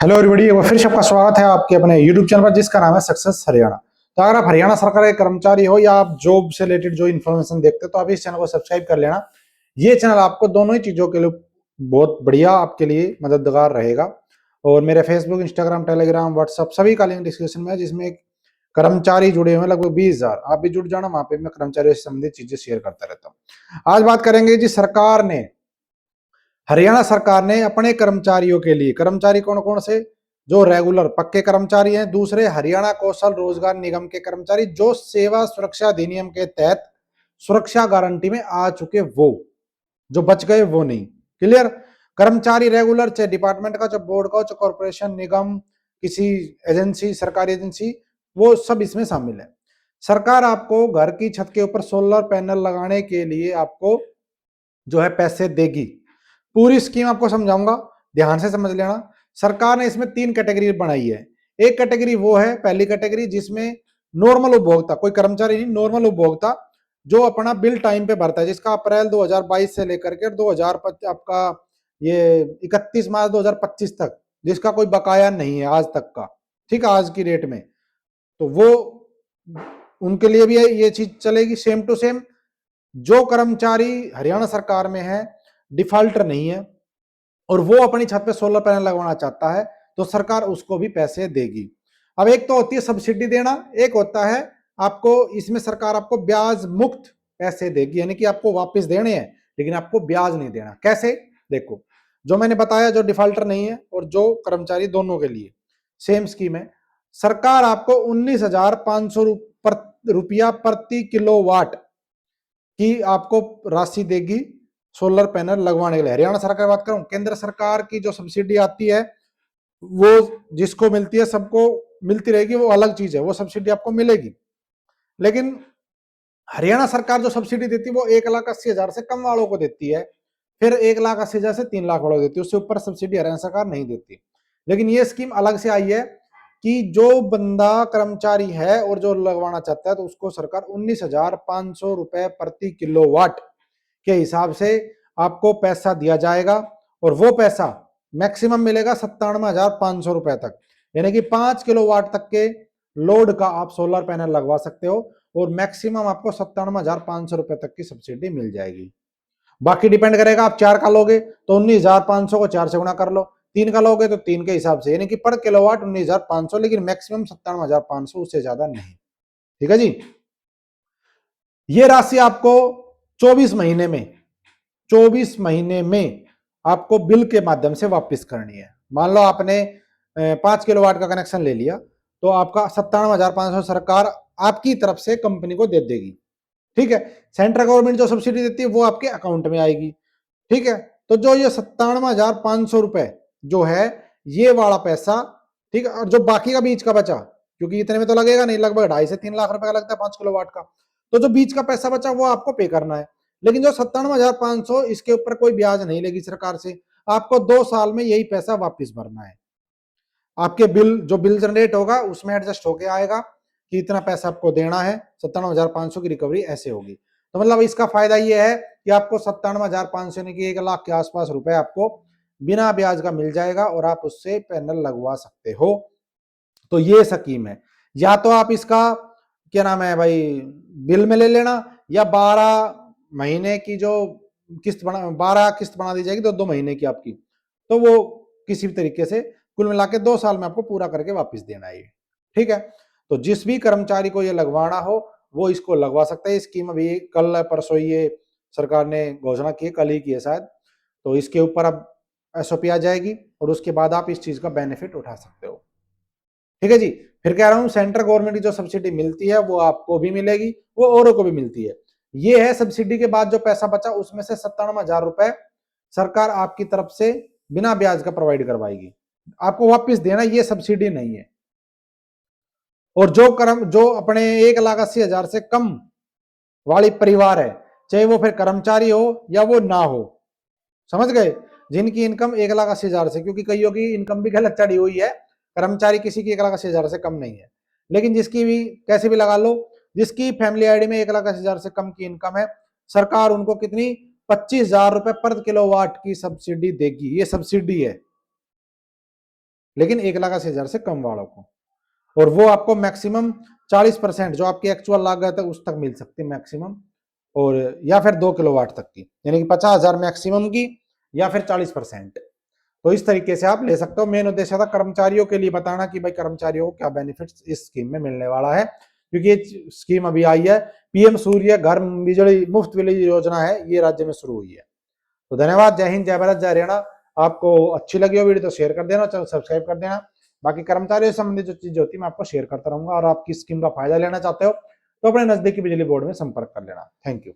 Hello everybody, एक बार फिर से आपका स्वागत है आपके अपने यूट्यूब चैनल पर जिसका नाम है सक्सेस हरियाणा। तो अगर आप हरियाणा सरकार के कर्मचारी हो या आप जॉब से रिलेटेड जो इन्फॉर्मेशन देखते हो तो आप इस चैनल को सब्सक्राइब कर लेना। ये चैनल आपको दोनों ही चीजों के लिए बहुत बढ़िया आपके लिए मददगार रहेगा। और मेरे फेसबुक, इंस्टाग्राम, टेलीग्राम, व्हाट्सअप सभी का लिंक डिस्क्रिप्शन में है, जिसमें कर्मचारी जुड़े हुए हैं लगभग 20,000। आप भी जुड़ जाना, वहां पे मैं कर्मचारियों से संबंधित चीजें शेयर करता रहता हूँ। आज बात करेंगे जी, हरियाणा सरकार ने अपने कर्मचारियों के लिए, कर्मचारी कौन कौन से, जो रेगुलर पक्के कर्मचारी हैं, दूसरे हरियाणा कौशल रोजगार निगम के कर्मचारी जो सेवा सुरक्षा अधिनियम के तहत सुरक्षा गारंटी में आ चुके, वो जो बच गए वो नहीं। क्लियर? कर्मचारी रेगुलर, चाहे डिपार्टमेंट का, चाहे बोर्ड का, चाहे कॉर्पोरेशन, निगम, किसी एजेंसी, सरकारी एजेंसी, वो सब इसमें शामिल है। सरकार आपको घर की छत के ऊपर सोलर पैनल लगाने के लिए आपको जो है पैसे देगी। पूरी स्कीम आपको समझाऊंगा, ध्यान से समझ लेना। सरकार ने इसमें 3 कैटेगरी बनाई है। एक कैटेगरी वो है, पहली कैटेगरी, जिसमें नॉर्मल उपभोक्ता, कोई कर्मचारी नहीं, नॉर्मल उपभोक्ता जो अपना बिल टाइम पे भरता है, जिसका अप्रैल 2022 से लेकर के 2025 आपका ये 31 मार्च 2025 तक जिसका कोई बकाया नहीं है आज तक का, ठीक है, आज की डेट में, तो वो उनके लिए भी ये चीज चलेगी सेम टू सेम। जो कर्मचारी हरियाणा सरकार में है, डिफॉल्टर नहीं है, और वो अपनी छत पे सोलर पैनल लगवाना चाहता है, तो सरकार उसको भी पैसे देगी। अब एक तो होती है सब्सिडी देना, एक होता है आपको, इसमें सरकार आपको ब्याज मुक्त पैसे देगी, यानी कि आपको वापस देने हैं लेकिन आपको ब्याज नहीं देना। कैसे? देखो, जो मैंने बताया, जो डिफॉल्टर नहीं है और जो कर्मचारी, दोनों के लिए सेम स्कीम है। सरकार आपको 19,500 रुपया प्रति किलोवाट की आपको राशि देगी सोलर पैनल लगवाने के लिए। हरियाणा सरकार की बात करूं, केंद्र सरकार की जो सब्सिडी आती है वो जिसको मिलती है सबको मिलती रहेगी, वो अलग चीज है, वो सब्सिडी आपको मिलेगी। लेकिन हरियाणा सरकार जो सब्सिडी देती है वो 1,80,000 से कम वालों को देती है, फिर 1,80,000 से 3 लाख वालों को देती है, उससे ऊपर सब्सिडी हरियाणा सरकार नहीं देती। लेकिन ये स्कीम अलग से आई है कि जो बंदा कर्मचारी है और जो लगवाना चाहता है, तो उसको सरकार 19,500 रुपए प्रति किलोवाट के हिसाब से आपको पैसा दिया जाएगा। और वो पैसा मैक्सिमम मिलेगा 97,500 रुपए तक, यानी कि 5 किलोवाट तक के लोड का आप सोलर पैनल लगवा सकते हो, और मैक्सिमम आपको 97,500 रुपए तक की सब्सिडी मिल जाएगी। बाकी डिपेंड करेगा, आप 4 का लोगे तो 19,500 को 4 से गुणा कर लो, 3 का लोगे तो 3 के हिसाब से, यानी कि पर किलोवाट 19,500, लेकिन मैक्सिमम 97,500, उससे ज्यादा नहीं। ठीक है जी? ये राशि आपको 24 महीने में 24 महीने में आपको बिल के माध्यम से वापस करनी है। मान लो आपने 5 किलोवाट का कनेक्शन ले लिया, तो आपका 97,500 सरकार आपकी तरफ से कंपनी को दे देगी। ठीक है? सेंट्रल गवर्नमेंट जो सब्सिडी देती है वो आपके अकाउंट में आएगी। ठीक है? तो जो ये 97,500 रुपए जो है, ये वाला पैसा, ठीक है, और जो बाकी का बीच का बचा, क्योंकि इतने में तो लगेगा नहीं, लगभग 2.5 से 3 लाख रुपए का लगता है 5 किलोवाट का, तो जो बीच का पैसा बचा वो आपको पे करना है। लेकिन जो 97,500, इसके ऊपर कोई ब्याज नहीं लेगी सरकार से, आपको 2 साल में यही पैसा वापिस भरना है। आपके बिल, जो बिल जनरेट होगा उसमें एडजस्ट होके आएगा कि इतना पैसा आपको देना है, 97,500 की रिकवरी ऐसे होगी। तो मतलब इसका फायदा ये है कि आपको 97,500 यानी कि 1 लाख के आसपास रुपए आपको बिना ब्याज का मिल जाएगा, और आप उससे पैनल लगवा सकते हो। तो ये स्कीम है। या तो आप इसका क्या नाम है भाई, बिल में ले लेना, या 12 महीने की जो किस्त बना, 12 किस्त बना दी जाएगी 2-2 महीने की आपकी, तो वो किसी भी तरीके से कुल मिला के 2 साल में आपको पूरा करके वापस देना है। ठीक है? तो जिस भी कर्मचारी को ये लगवाना हो वो इसको लगवा सकता है। स्कीम अभी कल परसों ये सरकार ने घोषणा की है, कल ही की है शायद, तो इसके ऊपर अब एसओपी आ जाएगी और उसके बाद आप इस चीज का बेनिफिट उठा सकते हो। ठीक है जी? फिर कह रहा हूं, सेंट्रल गवर्नमेंट की जो सब्सिडी मिलती है वो आपको भी मिलेगी, वो औरों को भी मिलती है। ये है सब्सिडी के बाद जो पैसा बचा, उसमें से 97,000 रुपए सरकार आपकी तरफ से बिना ब्याज का प्रोवाइड करवाएगी, आपको वापस देना, ये सब्सिडी नहीं है। और जो अपने 1,80,000 से कम वाली परिवार है, चाहे वो फिर कर्मचारी हो या वो ना हो, समझ गए, जिनकी इनकम 1,80,000 से, क्योंकि कईयों की इनकम भी गलत चढ़ी हुई है, कर्मचारी किसी की 1,80,000 से कम नहीं है, लेकिन जिसकी भी कैसे भी लगा लो, जिसकी फैमिली आईडी में 1,80,000 से कम की इनकम है, सरकार उनको कितनी, 25,000 रुपए पर किलोवाट की सब्सिडी देगी। ये सब्सिडी है। लेकिन 1,80,000 से कम वालों को। और वो आपको मैक्सिमम 40% जो आपकी एक्चुअल लागत है उस तक मिल सकती है मैक्सिमम, और या फिर 2 किलोवाट तक की, यानी कि 50,000 मैक्सिमम की या फिर 40%। तो इस तरीके से आप ले सकते हो। मेन उद्देश्य था कर्मचारियों के लिए बताना कि भाई कर्मचारियों को क्या बेनिफिट्स इस स्कीम में मिलने वाला है, क्योंकि ये स्कीम अभी आई है, पीएम सूर्य घर बिजली मुफ्त बिजली योजना है, ये राज्य में शुरू हुई है। तो धन्यवाद, जय हिंद, जय भारत, जय हरियाणा। आपको अच्छी लगी हो वीडियो तो शेयर कर देना, चैनल सब्सक्राइब कर देना। बाकी कर्मचारियों से संबंधित जो चीजें होती है मैं आपको शेयर करता रहूंगा, और आपकी स्कीम का फायदा लेना चाहते हो तो अपने नजदीकी बिजली बोर्ड में संपर्क कर लेना। Thank you.